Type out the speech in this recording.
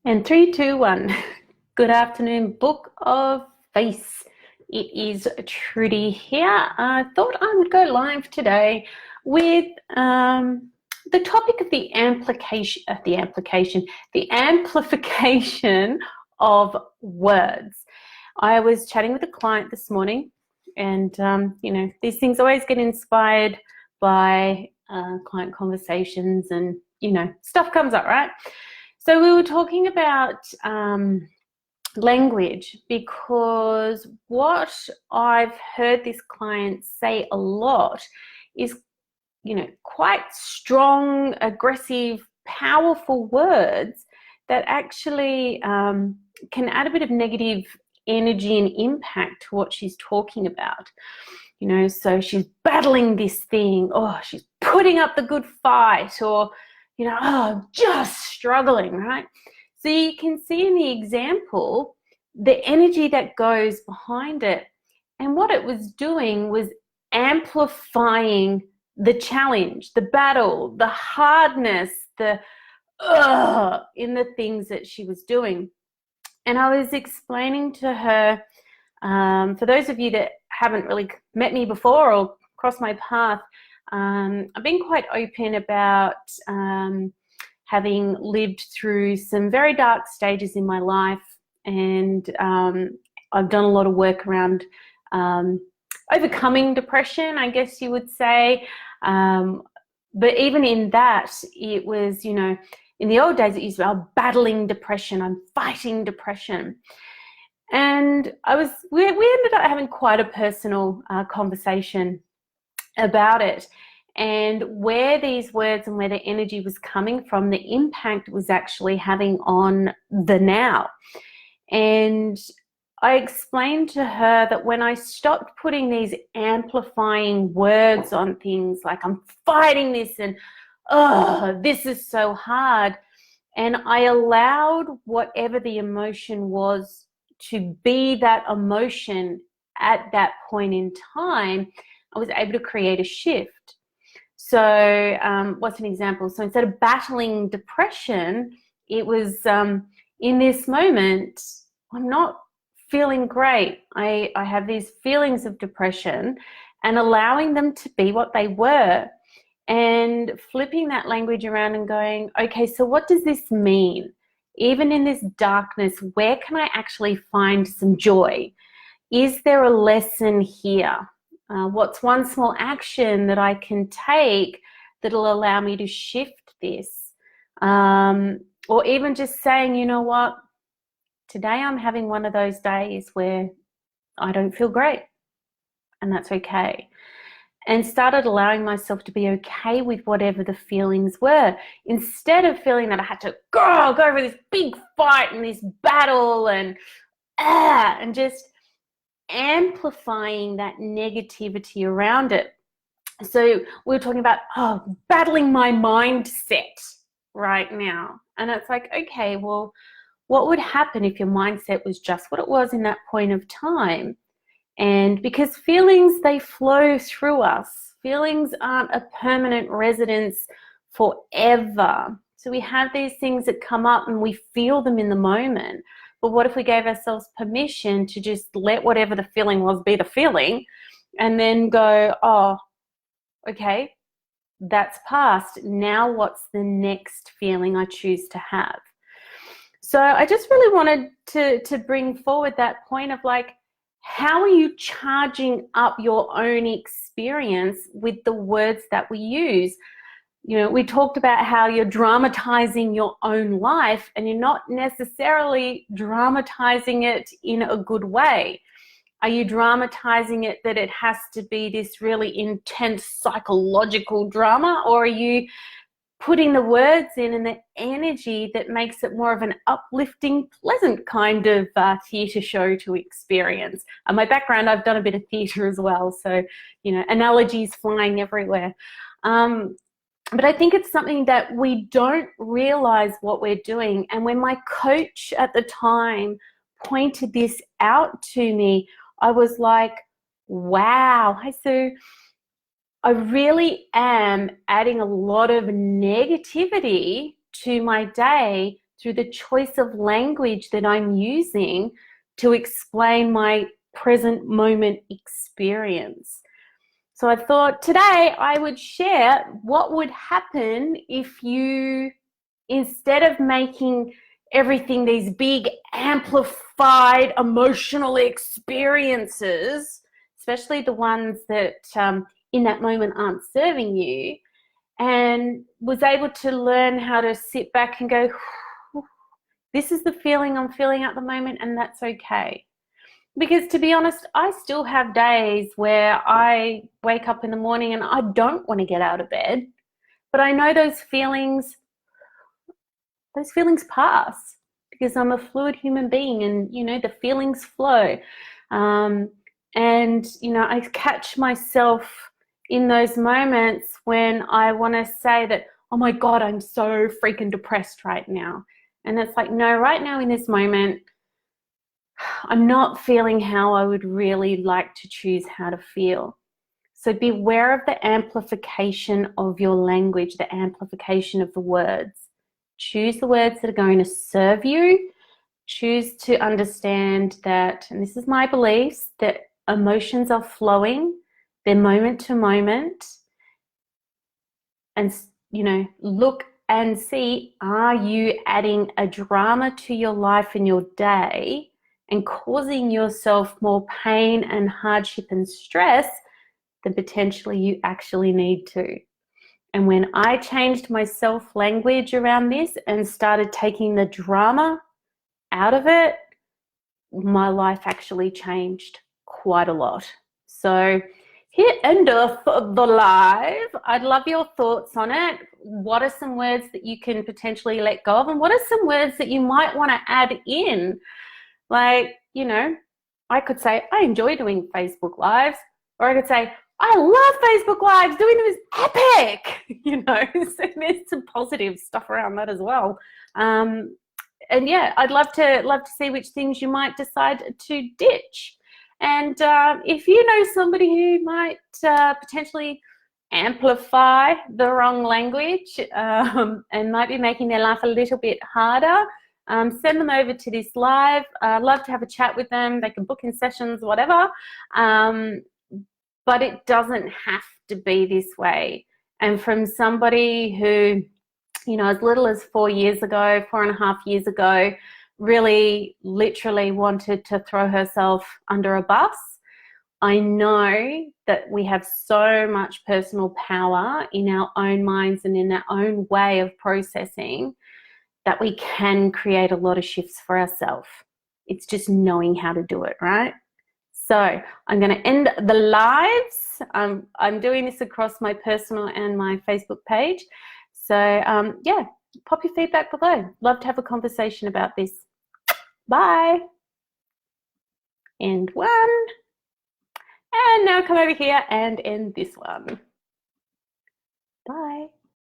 And three, two, one. Good afternoon, Book of Face. It is Trudy here. I thought I would go live today with the topic of the amplification of words. I was chatting with a client this morning, and these things always get inspired by client conversations, and stuff comes up, right? So we were talking about language, because what I've heard this client say a lot is, quite strong, aggressive, powerful words that actually can add a bit of negative energy and impact to what she's talking about. So she's battling this thing, or she's putting up the good fight, or just struggling, right? So you can see in the example the energy that goes behind it. And what it was doing was amplifying the challenge, the battle, the hardness, the in the things that she was doing. And I was explaining to her, for those of you that haven't really met me before or crossed my path, I've been quite open about having lived through some very dark stages in my life, and I've done a lot of work around overcoming depression, I guess you would say. But even in that, it was, in the old days, it used to be, I'm battling depression, I'm fighting depression. And we ended up having quite a personal conversation about it, and where these words and where the energy was coming from, the impact was actually having on the now. And I explained to her that when I stopped putting these amplifying words on things like I'm fighting this and this is so hard, and I allowed whatever the emotion was to be that emotion at that point in time, I was able to create a shift. So what's an example? So instead of battling depression, it was in this moment, I'm not feeling great. I have these feelings of depression, and allowing them to be what they were, and flipping that language around and going, okay, so what does this mean? Even in this darkness, where can I actually find some joy? Is there a lesson here? What's one small action that I can take that'll allow me to shift this? Or even just saying, you know what, today I'm having one of those days where I don't feel great, and that's okay. And started allowing myself to be okay with whatever the feelings were, instead of feeling that I had to go over this big fight and this battle and just amplifying that negativity around it. So we're talking about battling my mindset right now. And it's like, okay, well, what would happen if your mindset was just what it was in that point of time? And because feelings, they flow through us. Feelings aren't a permanent residence forever. So we have these things that come up and we feel them in the moment. But what if we gave ourselves permission to just let whatever the feeling was be the feeling, and then go, oh, okay, that's past. Now what's the next feeling I choose to have? So I just really wanted to bring forward that point of like, how are you charging up your own experience with the words that we use? We talked about how you're dramatizing your own life, and you're not necessarily dramatizing it in a good way. Are you dramatizing it that it has to be this really intense psychological drama, or are you putting the words in and the energy that makes it more of an uplifting, pleasant kind of theatre show to experience? My background, I've done a bit of theatre as well, so, analogies flying everywhere. But I think it's something that we don't realize what we're doing. And when my coach at the time pointed this out to me, I was like, wow. Hi, Sue. I really am adding a lot of negativity to my day through the choice of language that I'm using to explain my present moment experience. So I thought today I would share what would happen if you, instead of making everything these big amplified emotional experiences, especially the ones that in that moment aren't serving you, and was able to learn how to sit back and go, this is the feeling I'm feeling at the moment, and that's okay. Because to be honest, I still have days where I wake up in the morning and I don't want to get out of bed, but I know those feelings pass because I'm a fluid human being, and the feelings flow. And I catch myself in those moments when I want to say that, oh my God, I'm so freaking depressed right now. And it's like, no, right now in this moment, I'm not feeling how I would really like to choose how to feel. So beware of the amplification of your language, the amplification of the words. Choose the words that are going to serve you. Choose to understand that, and this is my beliefs, that emotions are flowing, they're moment to moment. And, look and see, are you adding a drama to your life and your day and causing yourself more pain and hardship and stress than potentially you actually need to? And when I changed my self-language around this and started taking the drama out of it, my life actually changed quite a lot. So here, end of the live. I'd love your thoughts on it. What are some words that you can potentially let go of? And what are some words that you might want to add in? Like, I could say, I enjoy doing Facebook Lives. Or I could say, I love Facebook Lives. Doing them is epic. So there's some positive stuff around that as well. And yeah, I'd love to see which things you might decide to ditch. And if you know somebody who might potentially amplify the wrong language and might be making their life a little bit harder, send them over to this live. I'd love to have a chat with them. They can book in sessions, whatever. But it doesn't have to be this way. And from somebody who, as little as 4.5 years ago, really literally wanted to throw herself under a bus, I know that we have so much personal power in our own minds and in our own way of processing that we can create a lot of shifts for ourselves. It's just knowing how to do it, right? So I'm going to end the lives. I'm doing this across my personal and my Facebook page. So yeah, pop your feedback below. Love to have a conversation about this. Bye. End one. And now come over here and end this one. Bye.